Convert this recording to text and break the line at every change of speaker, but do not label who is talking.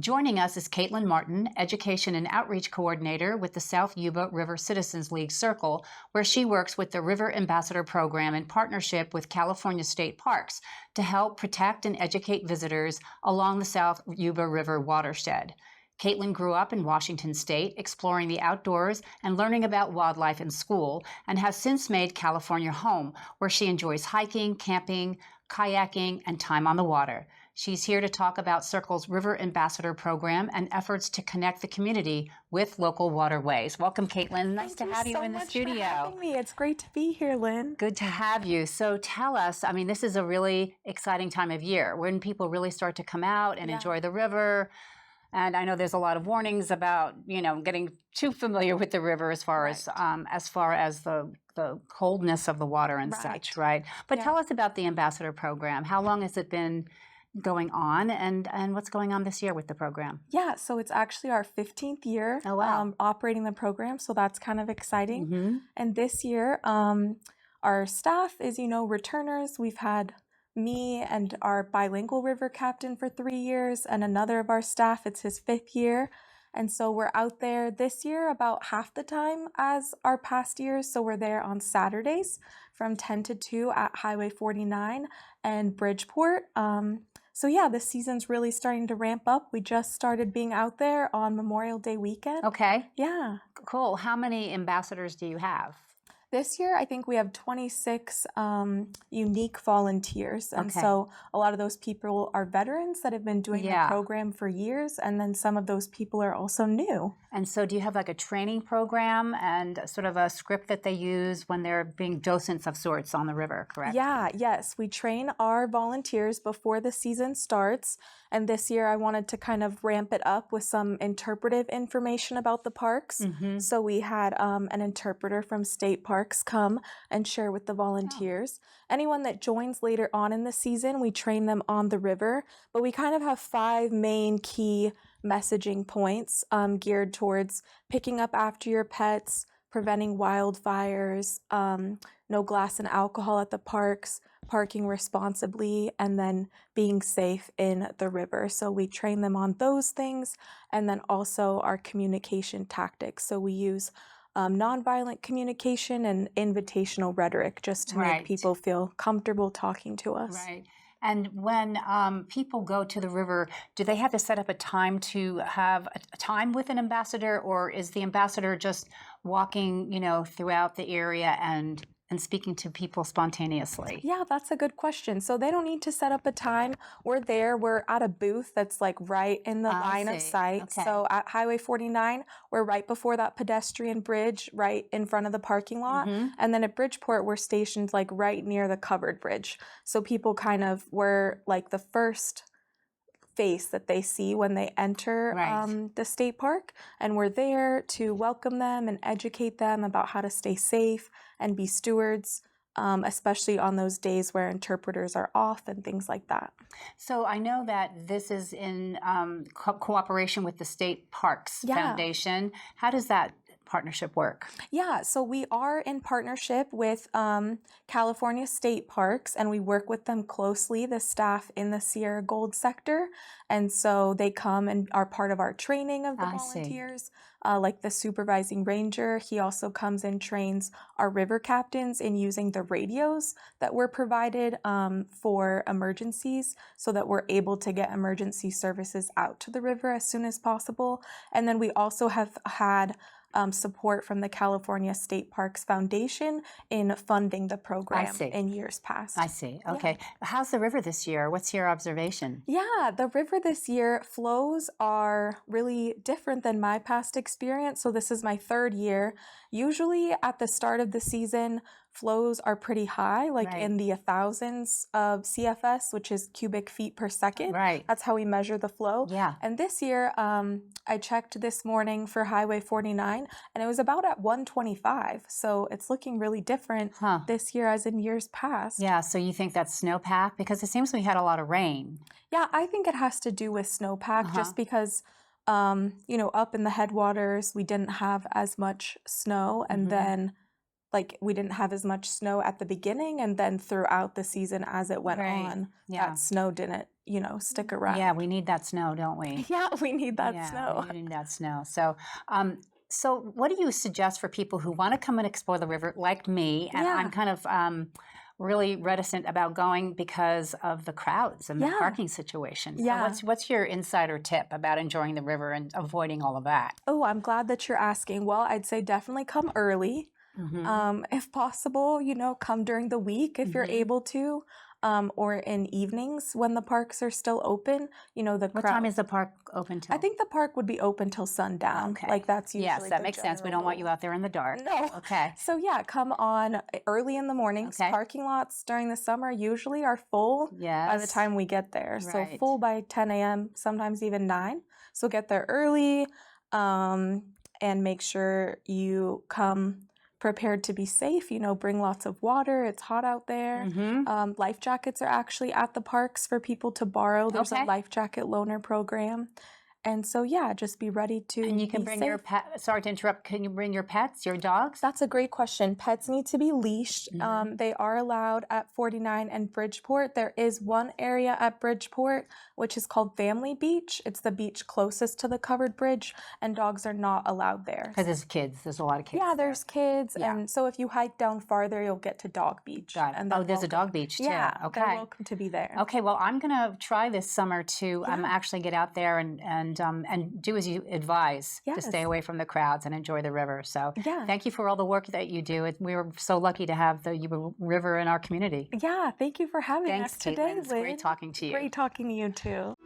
Joining us is Caitlin Martin, Education and Outreach Coordinator with the South Yuba River Citizens League Circle, where she works with the River Ambassador Program in partnership with California State Parks to help protect and educate visitors along the South Yuba River watershed. Caitlin grew up in Washington State, exploring the outdoors and learning about wildlife in school, and has since made California home, where she enjoys hiking, camping, kayaking, and time on the water. She's here to talk about Circle's River Ambassador Program and efforts to connect the community with local waterways. Welcome, Caitlin. Nice to have you in the studio.
Thank you so much for having me. It's great to be here, Lynn.
Good to have you. So tell us, I mean, this is a really exciting time of year when people really start to come out and enjoy the river. And I know there's a lot of warnings about, getting too familiar with the river as far as the coldness of the water and such, right? But tell us about the Ambassador Program. How long has it been going on, and what's going on this year with the program?
Yeah, so it's actually our 15th year operating the program, so that's kind of exciting.
Mm-hmm.
And this year, our staff is, returners. We've had me and our bilingual river captain for 3 years, and another of our staff, it's his 5th year. And so we're out there this year about half the time as our past years. So we're there on Saturdays from 10 to 2 at Highway 49 and Bridgeport. So yeah, the season's really starting to ramp up. We just started being out there on Memorial Day weekend.
Okay.
Yeah.
Cool. How many ambassadors do you have?
This year, I think we have 26 unique volunteers. And so a lot of those people are veterans that have been doing the program for years. And then some of those people are also new.
And so do you have like a training program and sort of a script that they use when they're being docents of sorts on the river, correct?
Yeah, yes. We train our volunteers before the season starts. And this year I wanted to kind of ramp it up with some interpretive information about the parks.
Mm-hmm.
So we had an interpreter from State Parks come and share with the volunteers. Anyone that joins later on in the season, we train them on the river. But we kind of have 5 main key messaging points geared towards picking up after your pets, preventing wildfires, no glass and alcohol at the parks, parking responsibly, and then being safe in the river. So we train them on those things, and then also our communication tactics. So we use nonviolent communication and invitational rhetoric just to make people feel comfortable talking to us.
Right. And when people go to the river, do they have to set up a time to have a time with an ambassador, or is the ambassador just walking, throughout the area and speaking to people spontaneously?
Yeah, that's a good question. So they don't need to set up a time. We're at a booth that's like right in the line of sight.
Okay.
So at Highway 49, we're right before that pedestrian bridge, right in front of the parking lot.
Mm-hmm.
And then at Bridgeport, we're stationed like right near the covered bridge. So people we're like the first face that they see when they enter the state park, and we're there to welcome them and educate them about how to stay safe and be stewards, especially on those days where interpreters are off and things like that.
So I know that this is in cooperation with the State Parks Foundation. How does that partnership work?
Yeah, so we are in partnership with California State Parks, and we work with them closely, the staff in the Sierra Gold sector. And so they come and are part of our training of the volunteers, like the supervising ranger. He also comes and trains our river captains in using the radios that were provided for emergencies, so that we're able to get emergency services out to the river as soon as possible. And then we also have had support from the California State Parks Foundation in funding the program in years past.
I see. Okay. Yeah. How's the river this year? What's your observation?
Yeah, the river this year, flows are really different than my past experience. So this is my 3rd year. Usually at the start of the season, flows are pretty high, like in the thousands of CFS, which is cubic feet per second.
Right.
That's how we measure the flow.
Yeah.
And this year, I checked this morning for Highway 49, and it was about at 125. So it's looking really different this year as in years past.
Yeah. So you think that's snowpack? Because it seems we had a lot of rain.
Yeah, I think it has to do with snowpack, just because up in the headwaters, we didn't have as much snow, and then we didn't have as much snow at the beginning, and then throughout the season as it went on, that snow didn't stick around.
Yeah, we need that snow, don't we?
Yeah, we need that
Yeah,
snow.
we need that snow. So what do you suggest for people who want to come and explore the river, like me? And
Yeah.
I'm kind of really reticent about going because of the crowds and the
Yeah.
parking situation. So
Yeah.
what's your insider tip about enjoying the river and avoiding all of that?
Oh, I'm glad that you're asking. Well, I'd say definitely come early. If possible, come during the week if you're able to, or in evenings when the parks are still open. The
What time
crowd.
is the park open till?
I think the park would be open till sundown.
Okay.
Like that's usually
Yes, that
the
makes sense. We
general
don't want you
rule.
out there in the dark.
No.
Okay.
So yeah, come on early in the mornings.
Okay.
Parking lots during the summer usually are full by the
Yes.
time we get there. So
Right.
full by 10 a.m., sometimes even 9. So get there early, and make sure you come prepared to be safe. Bring lots of water. It's hot out there. Life jackets are actually at the parks for people to borrow. There's
Okay.
a life jacket loaner program. And so, yeah, just be ready to
And you can
be
bring
safe.
your pet. Sorry to interrupt. Can you bring your pets, your dogs?
That's a great question. Pets need to be leashed. They are allowed at 49 and Bridgeport. There is one area at Bridgeport which is called Family Beach. It's the beach closest to the covered bridge, and dogs are not allowed there.
Because there's kids. There's a lot of kids.
Yeah,
there.
there's kids,
Yeah.
and so if you hike down farther, you'll get to Dog Beach.
Got it.
And
Oh,
they're
there's a
welcome.
dog beach too.
Yeah,
Okay.
they're welcome to be there.
Okay. Well, I'm gonna try this summer to
Yeah.
actually get out there and do as you advise to stay
Yes.
away from the crowds and enjoy the river. So
Yeah.
thank you for all the work that you do. We were so lucky to have the Yuba River in our community.
Yeah, thank you for having
Thanks,
us today,
Caitlin. It's
Lynn.
great talking to you.
Great talking to you too.